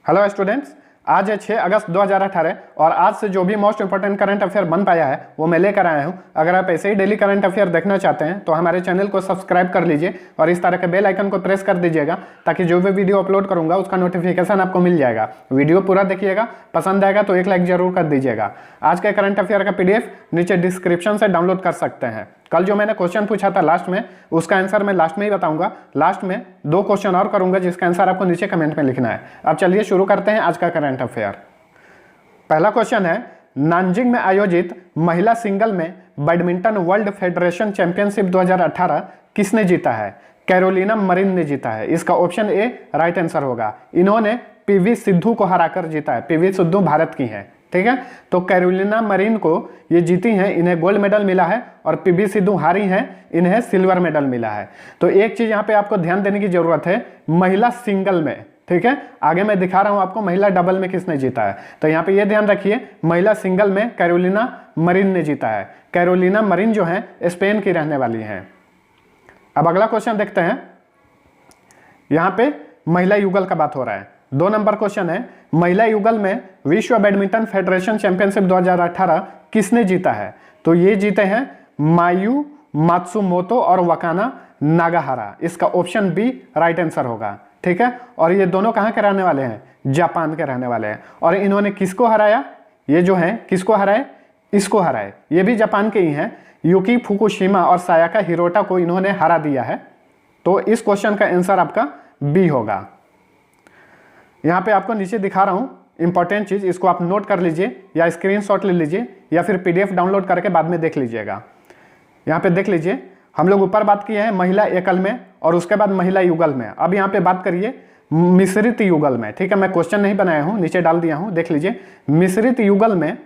Hello students, आज है 6 अगस्त 2018 और आज से जो भी मोस्ट इंपोर्टेंट करंट अफेयर बन पाया है वो मैं लेकर आया हूं। अगर आप ऐसे ही डेली करंट अफेयर देखना चाहते हैं तो हमारे चैनल को सब्सक्राइब कर लीजिए और इस तरह के बेल आइकन को प्रेस कर दीजिएगा ताकि जो भी वीडियो अपलोड करूंगा उसका नोटिफिकेशन आपको मिल जाएगा। वीडियो पूरा देखिएगा, पसंद आएगा तो एक लाइक जरूर कर दीजिएगा। आज के करंट अफेयर का PDF नीचे डिस्क्रिप्शन से डाउनलोड कर सकते हैं। कल जो मैंने क्वेश्चन पूछा था लास्ट में, उसका आंसर मैं लास्ट में ही बताऊंगा। लास्ट में 2 क्वेश्चन और करूंगा जिसका आंसर आपको नीचे कमेंट में लिखना है। अब चलिए शुरू करते हैं आज का करंट अफेयर। पहला क्वेश्चन है, नानजिंग में आयोजित महिला सिंगल में बैडमिंटन वर्ल्ड फेडरेशन चैंपियनशिप 2018 किसने जीता है? कैरोलिना मरिन ने जीता है। इसका ऑप्शन ए राइट आंसर होगा। इन्होंने PV सिद्धू को हराकर जीता है। PV सिद्धू भारत की हैं, ठीक है। तो कैरोलिना मरिन को ये जीती हैं, इन्हें गोल्ड मेडल मिला है और PV सिद्धू हारी हैं, इन्हें सिल्वर मेडल मिला है। तो एक चीज यहाँ पे आपको ध्यान देने की जरूरत है, महिला सिंगल में, ठीक है। आगे मैं दिखा रहा हूं आपको महिला डबल में किसने जीता है। तो यहाँ पे ये ध्यान रखिए, महिला सिंगल में कैरोलिना मरिन ने जीता है। कैरोलिना मरिन जो है स्पेन की रहने वाली हैं। अब अगला क्वेश्चन देखते हैं। यहाँ पे महिला युगल का बात हो रहा है। 2 नंबर क्वेश्चन है, महिला युगल में विश्व बैडमिंटन फेडरेशन चैंपियनशिप 2018 किसने जीता है? तो ये जीते हैं मायू मात्सुमोतो और वकाना नागाहारा। इसका ऑप्शन बी राइट आंसर होगा, ठीक है। और ये दोनों कहाँ के रहने वाले हैं? जापान के रहने वाले हैं। और इन्होंने किसको हराया? ये जो है किसको हराए? इसको हराए। ये भी जापान के ही हैं। युकी फुकुशिमा और सायाका हिरोटा को इन्होंने हरा दिया है। तो इस क्वेश्चन का आंसर आपका बी होगा। यहाँ पे आपको नीचे दिखा रहा हूँ इंपॉर्टेंट चीज, इसको आप नोट कर लीजिए या स्क्रीनशॉट ले लीजिए या फिर PDF डाउनलोड करके बाद में देख लीजिएगा। यहाँ पे देख लीजिए, हम लोग ऊपर बात किए हैं महिला एकल में और उसके बाद महिला युगल में। अब यहाँ पे बात करिए मिश्रित युगल में, ठीक है। मैं क्वेश्चन नहीं बनाया हूँ, नीचे डाल दिया हूँ, देख लीजिए। मिश्रित युगल में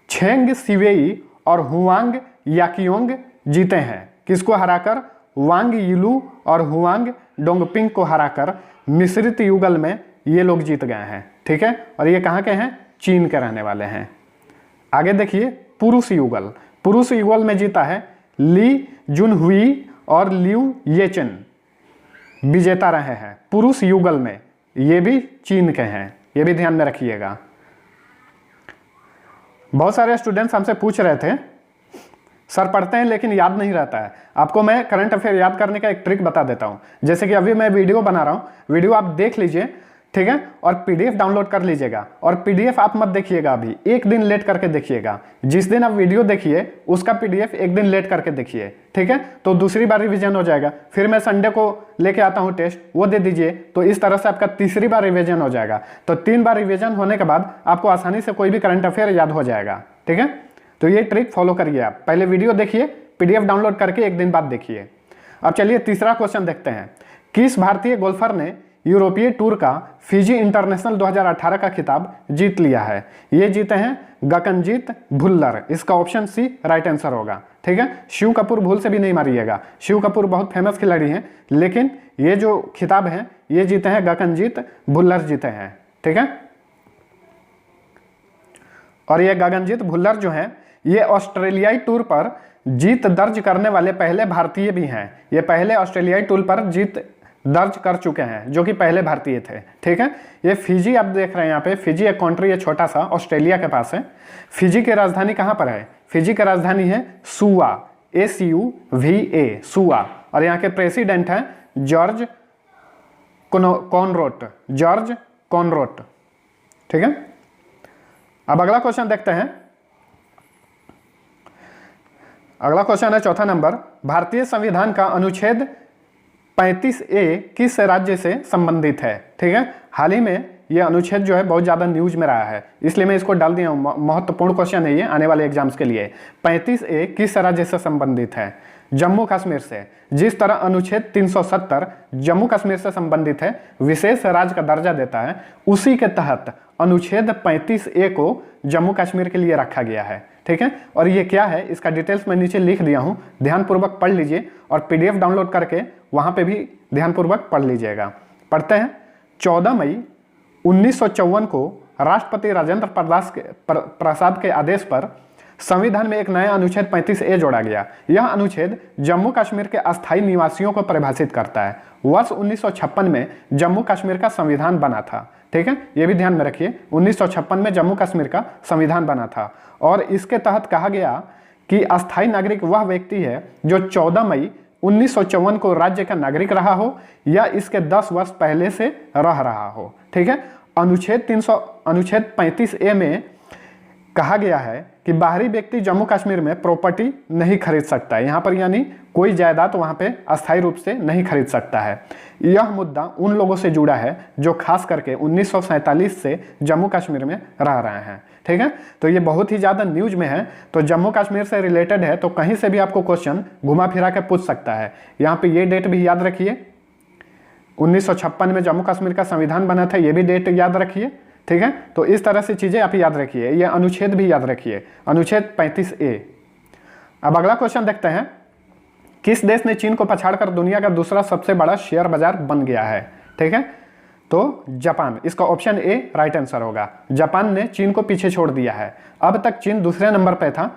छेंग सिवेई और हुआंग याकियोंग जीते हैं। किसको हराकर? वांग यिलू और हुआंग डोंगपिंग को हराकर मिश्रित युगल में ये लोग जीत गए हैं, ठीक है। और ये कहाँ के हैं? चीन के रहने वाले हैं। आगे देखिए पुरुष युगल। पुरुष युगल में जीता है ली जुनहुई और लिू येचन, विजेता रहे हैं पुरुष युगल में। ये भी चीन के हैं, ये भी ध्यान में रखिएगा। बहुत सारे स्टूडेंट्स हमसे पूछ रहे थे, सर पढ़ते हैं लेकिन याद नहीं रहता है। आपको मैं करंट अफेयर याद करने का एक ट्रिक बता देता हूं। जैसे कि अभी मैं वीडियो बना रहा हूं, वीडियो आप देख लीजिए, ठीक है, और PDF डाउनलोड कर लीजिएगा। और PDF आप मत देखिएगा, अभी एक दिन लेट करके देखिएगा। जिस दिन आप वीडियो देखिए उसका PDF एक दिन लेट करके देखिए, ठीक है। तो दूसरी बार रिवीजन हो जाएगा। फिर मैं संडे को लेके आता हूं टेस्ट, वो दे दीजिए। तो इस तरह से आपका तीसरी बार रिवीजन हो जाएगा। तो 3 बार रिवीजन होने के बाद आपको आसानी से कोई भी करंट अफेयर याद हो जाएगा, ठीक है। तो ये ट्रिक फॉलो करिए आप। पहले वीडियो देखिए, PDF डाउनलोड करके एक दिन बाद देखिए। अब चलिए तीसरा क्वेश्चन देखते हैं। किस भारतीय गोल्फर ने यूरोपीय टूर का फिजी इंटरनेशनल 2018 का खिताब जीत लिया है? ये जीते हैं गगनजीत भुल्लर। इसका ऑप्शन सी राइट आंसर होगा, ठीक है। शिव कपूर भूल से भी नहीं मारिएगा। शिव कपूर बहुत फेमस खिलाड़ी हैं, लेकिन ये जो खिताब है ये जीते हैं गगनजीत भुल्लर जीते हैं, ठीक है। और ये गगनजीत भुल्लर जो है ये ऑस्ट्रेलियाई टूर पर जीत दर्ज करने वाले पहले भारतीय भी हैं। ये पहले ऑस्ट्रेलियाई टूर पर जीत दर्ज कर चुके हैं, जो कि पहले भारतीय थे, ठीक है। ये फिजी आप देख रहे हैं, यहाँ पे फिजी एक कंट्री है छोटा सा, ऑस्ट्रेलिया के पास है। फिजी की राजधानी कहाँ पर है? फिजी की राजधानी है सुआ, SUVA, सुआ। और यहाँ के प्रेसिडेंट हैं जॉर्ज कॉनरोट, जॉर्ज कॉनरोट, ठीक है। अब अगला क्वेश्चन देखते हैं। अगला क्वेश्चन है 4था नंबर। भारतीय संविधान का अनुच्छेद 35A किस राज्य से संबंधित है? ठीक है। हाल ही में यह अनुच्छेद जो है बहुत ज़्यादा न्यूज में रहा है, इसलिए मैं इसको डाल दिया हूँ। महत्वपूर्ण क्वेश्चन है ये आने वाले एग्जाम्स के लिए। 35A किस राज्य से संबंधित है? जम्मू कश्मीर से। जिस तरह अनुच्छेद 370 जम्मू कश्मीर से संबंधित है, विशेष राज्य का दर्जा देता है, उसी के तहत अनुच्छेद 35A को जम्मू कश्मीर के लिए रखा गया है, ठीक है। और ये क्या है इसका डिटेल्स मैं नीचे लिख दिया हूँ, ध्यानपूर्वक पढ़ लीजिए और PDF डाउनलोड करके वहाँ पे भी ध्यानपूर्वक पढ़ लीजिएगा। पढ़ते हैं। 14 मई 1954 को राष्ट्रपति राजेंद्र प्रसाद के आदेश पर संविधान में एक नया अनुच्छेद 35A जोड़ा गया। यह अनुच्छेद जम्मू कश्मीर के अस्थायी निवासियों को परिभाषित करता है। वर्ष 1956 में जम्मू कश्मीर का संविधान बना था। ठीक है, ये भी ध्यान में रखिए, 1956 में जम्मू कश्मीर का संविधान बना था और इसके तहत कहा गया कि अस्थायी नागरिक वह व्यक्ति है जो 14 मई 1954 को राज्य का नागरिक रहा हो या इसके 10 वर्ष पहले से रह रहा हो। ठीक है, अनुच्छेद 35A में कहा गया है कि बाहरी व्यक्ति जम्मू कश्मीर में प्रॉपर्टी नहीं खरीद सकता है। यहाँ पर यानी कोई जायदाद वहाँ पे अस्थायी रूप से नहीं खरीद सकता है। यह मुद्दा उन लोगों से जुड़ा है जो खास करके 1947 से जम्मू कश्मीर में रह रहे हैं। ठीक है, तो ये बहुत ही ज़्यादा न्यूज में है, तो जम्मू कश्मीर से रिलेटेड है, तो कहीं से भी आपको क्वेश्चन घुमा फिरा के पूछ सकता है। यहाँ पे ये डेट भी याद रखिए, 1956 में जम्मू कश्मीर का संविधान बना था, ये भी डेट याद रखिए। ठीक है, तो इस तरह से चीज़ें आप याद रखिए, ये अनुच्छेद भी याद रखिए, अनुच्छेद 35A। अब अगला क्वेश्चन देखते हैं, किस देश ने चीन को पछाड़कर दुनिया का दूसरा सबसे बड़ा शेयर बाजार बन गया है? ठीक है, तो जापान, इसका ऑप्शन ए राइट आंसर होगा। जापान ने चीन को पीछे छोड़ दिया है। अब तक चीन दूसरे नंबर पे था,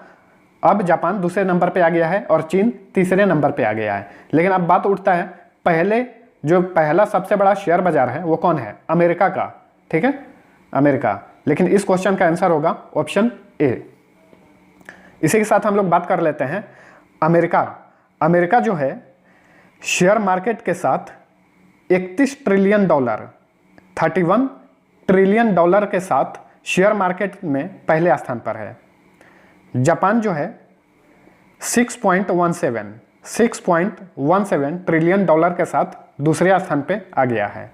अब जापान दूसरे नंबर पे आ गया है और चीन तीसरे नंबर पे आ गया है। लेकिन अब बात उठता है, पहला सबसे बड़ा शेयर बाजार है वो कौन है? अमेरिका का। ठीक है, अमेरिका। लेकिन इस क्वेश्चन का आंसर होगा ऑप्शन ए। इसी के साथ हम लोग बात कर लेते हैं अमेरिका जो है शेयर मार्केट के साथ 31 ट्रिलियन डॉलर 31 ट्रिलियन डॉलर के साथ शेयर मार्केट में पहले स्थान पर है। जापान जो है 6.17 ट्रिलियन डॉलर के साथ दूसरे स्थान पे आ गया है।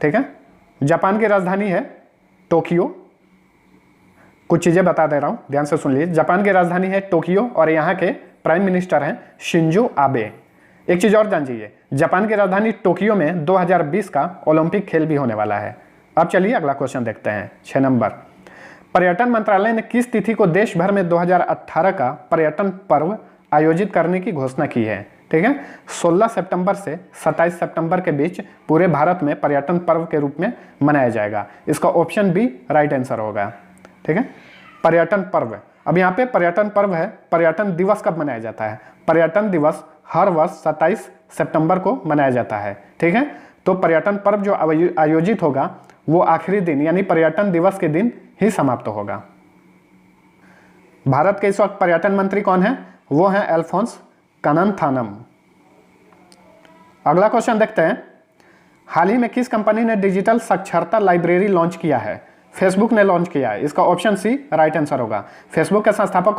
ठीक है, जापान की राजधानी है टोक्यो। कुछ चीज़ें बता दे रहा हूँ, ध्यान से सुन लीजिए। जापान की राजधानी है टोक्यो और यहाँ के प्राइम मिनिस्टर हैं शिंजो आबे। एक चीज़ और जान जाइए, जापान की राजधानी टोक्यो में 2020 का ओलंपिक खेल भी होने वाला है। अब चलिए अगला क्वेश्चन देखते हैं, 6 नंबर। पर्यटन मंत्रालय ने किस तिथि को देश भर में 2018 का पर्यटन पर्व आयोजित करने की घोषणा की है? ठीक है, 16 सितंबर से 27 सितंबर के बीच पूरे भारत में पर्यटन पर्व के रूप में मनाया जाएगा। इसका ऑप्शन बी राइट आंसर होगा। ठीक है, पर्यटन पर्व, अब यहाँ पे पर्यटन पर्व है, पर्यटन दिवस कब मनाया जाता है? पर्यटन दिवस हर वर्ष 27 सितंबर को मनाया जाता है। ठीक है, तो पर्यटन पर्व जो आयोजित होगा वो आखिरी दिन यानी पर्यटन दिवस के दिन ही समाप्त होगा। भारत के इस वक्त पर्यटन मंत्री कौन है? वो है अल्फोंस कन्नथानम। अगला क्वेश्चन देखते हैं, हाल ही में किस कंपनी ने डिजिटल साक्षरता लाइब्रेरी लॉन्च किया है? फेसबुक ने लॉन्च किया है। इसका ऑप्शन सी राइट आंसर होगा। फेसबुक के संस्थापक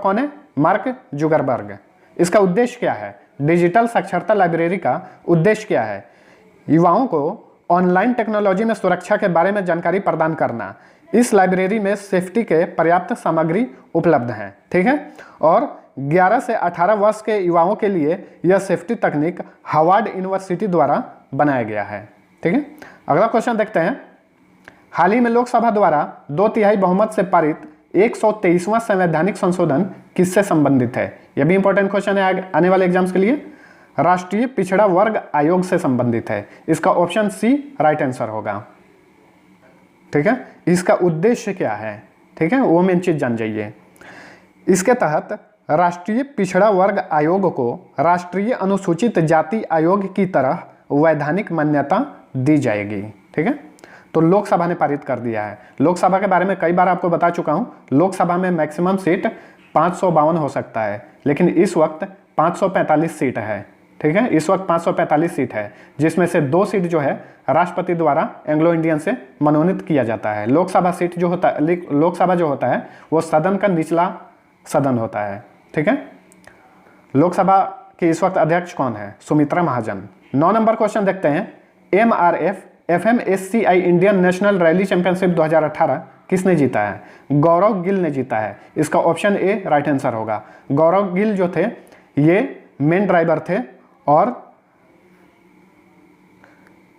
कौन है? Mark Zuckerberg. इसका उद्देश्य क्या है? डिजिटल साक्षरता लाइब्रेरी का उद्देश्य क्या है? युवाओं को ऑनलाइन टेक्नोलॉजी में सुरक्षा के बारे में जानकारी प्रदान करना। इस लाइब्रेरी में सेफ्टी के पर्याप्त सामग्री उपलब्ध हैं। ठीक है, और 11 से 18 वर्ष के युवाओं के लिए यह सेफ्टी तकनीक हार्वर्ड यूनिवर्सिटी द्वारा बनाया गया है। ठीक है, अगला क्वेश्चन देखते हैं, हाल ही में लोकसभा द्वारा 2/3 बहुमत से पारित 123वां संवैधानिक संशोधन किससे संबंधित है? यह भी इंपॉर्टेंट क्वेश्चन है आने वाले एग्जाम्स के लिए। राष्ट्रीय पिछड़ा वर्ग आयोग से संबंधित है। इसका ऑप्शन सी राइट आंसर होगा। ठीक है, इसका उद्देश्य क्या है? ठीक है, वो मेन चीज जान जाइए। इसके तहत राष्ट्रीय पिछड़ा वर्ग आयोग को राष्ट्रीय अनुसूचित जाति आयोग की तरह वैधानिक मान्यता दी जाएगी। ठीक है, तो लोकसभा ने पारित कर दिया है। लोकसभा के बारे में कई बार आपको बता चुका हूं, लोकसभा में मैक्सिमम सीट 552 हो सकता है, लेकिन इस वक्त 545 सीट है। ठीक है, इस वक्त 545 सीट है, जिसमें से 2 सीट जो है राष्ट्रपति द्वारा एंग्लो इंडियन से मनोनीत किया जाता है। लोकसभा सीट जो होता है, लोकसभा जो होता है वो सदन का निचला सदन होता है। ठीक है, लोकसभा के इस वक्त अध्यक्ष कौन है? सुमित्रा महाजन। 9 नंबर क्वेश्चन देखते हैं, MRF FMSCI Indian national rally championship 2018 किसने जीता है? गौरव गिल ने जीता है। इसका ऑप्शन ए राइट आंसर होगा। गौरव गिल जो थे ये मेन ड्राइवर थे और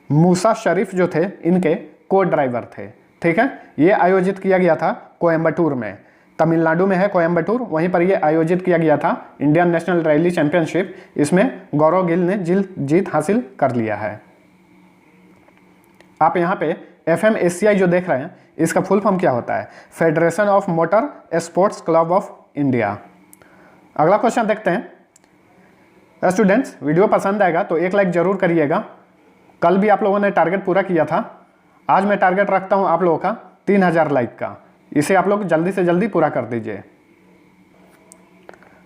मूसा शरीफ जो थे इनके को ड्राइवर थे। ठीक है, ये आयोजित किया गया था कोयम्बटूर में, तमिलनाडु में है कोयम्बटूर, वहीं पर यह आयोजित किया गया था इंडियन नेशनल रैली चैंपियनशिप। इसमें गौरव गिल ने जीत हासिल कर लिया है। आप यहाँ पे FMACI जो देख रहे हैं इसका फुल फॉर्म क्या होता है? Federation of motor sports club of India. अगला क्वेश्चन देखते हैं। स्टूडेंट्स, वीडियो पसंद आएगा तो एक लाइक जरूर करिएगा। कल भी आप लोगों ने टारगेट पूरा किया था, आज मैं टारगेट रखता हूं आप लोगों का 3000 लाइक का। इसे आप लोग जल्दी से जल्दी पूरा कर दीजिए।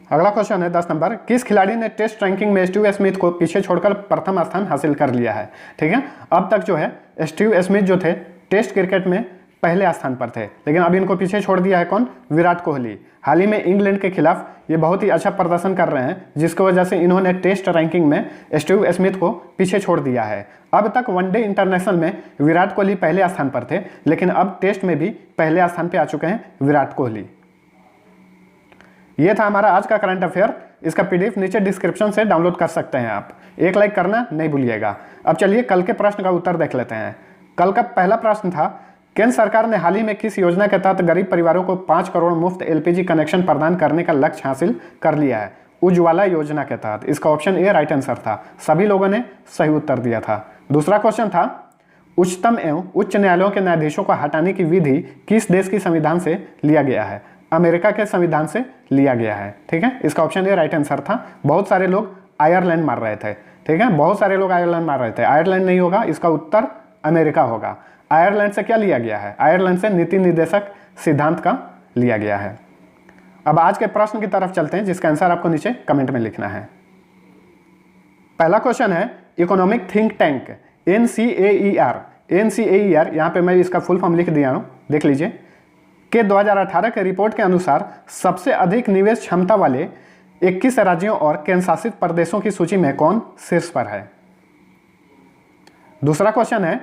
अगला क्वेश्चन है 10 नंबर, किस खिलाड़ी ने टेस्ट रैंकिंग में स्टीव स्मिथ को पीछे छोड़कर प्रथम स्थान हासिल कर लिया है? ठीक है, अब तक जो है स्टीव स्मिथ जो थे टेस्ट क्रिकेट में पहले स्थान पर थे, लेकिन अब इनको पीछे छोड़ दिया है कौन? विराट कोहली। हाल ही में इंग्लैंड के खिलाफ ये बहुत ही अच्छा प्रदर्शन कर रहे हैं, जिसकी वजह से इन्होंने टेस्ट रैंकिंग में स्टीव स्मिथ को पीछे छोड़ दिया है। अब तक वनडे इंटरनेशनल में विराट कोहली पहले स्थान पर थे, लेकिन अब टेस्ट में भी पहले स्थान पर आ चुके हैं विराट कोहली। ये था हमारा आज का करंट अफेयर। इसका PDF नीचे डिस्क्रिप्शन से डाउनलोड कर सकते हैं आप। एक लाइक करना नहीं भूलिएगा। अब चलिए कल के प्रश्न का उत्तर देख लेते हैं। कल का पहला प्रश्न था, केंद्र सरकार ने हाल ही में किस योजना के तहत गरीब परिवारों को 5 करोड़ मुफ्त LPG कनेक्शन प्रदान करने का लक्ष्य हासिल कर लिया है? उज्ज्वला योजना के तहत। इसका ऑप्शन ए राइट आंसर था। सभी लोगों ने सही उत्तर दिया था। दूसरा क्वेश्चन था, उच्चतम एवं उच्च न्यायालयों के न्यायाधीशों को हटाने की विधि किस देश की संविधान से लिया गया है? अमेरिका के संविधान से लिया गया है। ठीक है, इसका ऑप्शन ए राइट आंसर था। बहुत सारे लोग आयरलैंड मार रहे थे। ठीक है, बहुत सारे लोग आयरलैंड मार रहे थे। आयरलैंड नहीं होगा, इसका उत्तर अमेरिका होगा। आयरलैंड से क्या लिया गया है? आयरलैंड से नीति निर्देशक सिद्धांत का लिया गया है। अब आज के प्रश्न की तरफ चलते हैं, जिसका आंसर आपको नीचे कमेंट में लिखना है। पहला क्वेश्चन है, इकोनॉमिक थिंक टैंक NCAER, यहाँ पे मैं इसका फुल फॉर्म लिख दिया हूँ, देख लीजिए, के 2018 के रिपोर्ट के अनुसार सबसे अधिक निवेश क्षमता वाले 21 राज्यों और केंद्र शासित प्रदेशों की सूची में कौन शीर्ष पर है? दूसरा क्वेश्चन है,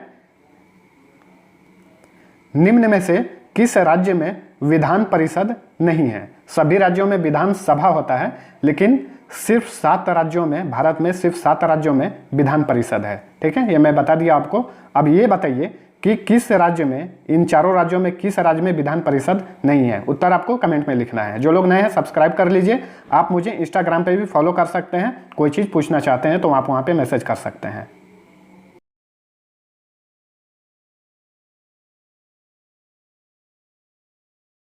निम्न में से किस राज्य में विधान परिषद नहीं है? सभी राज्यों में विधान सभा होता है, लेकिन सिर्फ 7 राज्यों में, भारत में सिर्फ 7 राज्यों में विधान परिषद है। ठीक है, ये मैं बता दिया आपको। अब ये बताइए कि किस राज्य में, इन चारों राज्यों में किस राज्य में विधान परिषद नहीं है? उत्तर आपको कमेंट में लिखना है। जो लोग नए हैं सब्सक्राइब कर लीजिए। आप मुझे इंस्टाग्राम पे भी फॉलो कर सकते हैं। कोई चीज़ पूछना चाहते हैं तो आप वहाँ पे मैसेज कर सकते हैं।